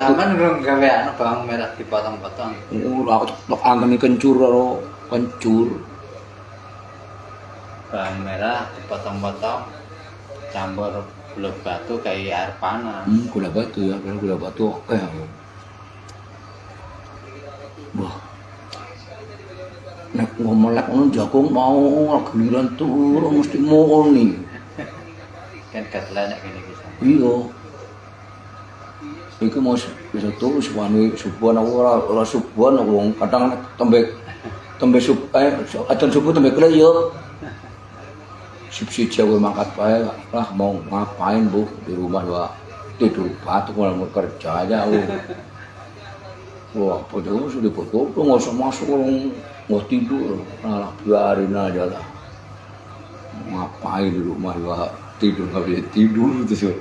Aman urung gawe anu bawang merah dipotong-potong. Ora tok angkene kencur karo kencur. Bawang merah dipotong-potong campur gula batu kayak air panas. Gula batu ya, kan gula batu oke. Wah. Nek ngomelek ngono jagung mau giliran turu mesti muni. Kan katlenek kene iki. Iya. Iku mau bisa turu suwane subuhan aku ora subuhan wong kadang tembe sup acan subuh tembe kele yo. Sip-sip jago mangkat bae lah mau ngapain Bu di rumah ya tidur batu mau kerja aja aku. Wah, padahal sudah potong nggak usah masuk nggak tidur, malah biarin aja lah. Ngapain di rumah ya tidur nggak bisa tidur gitu sih.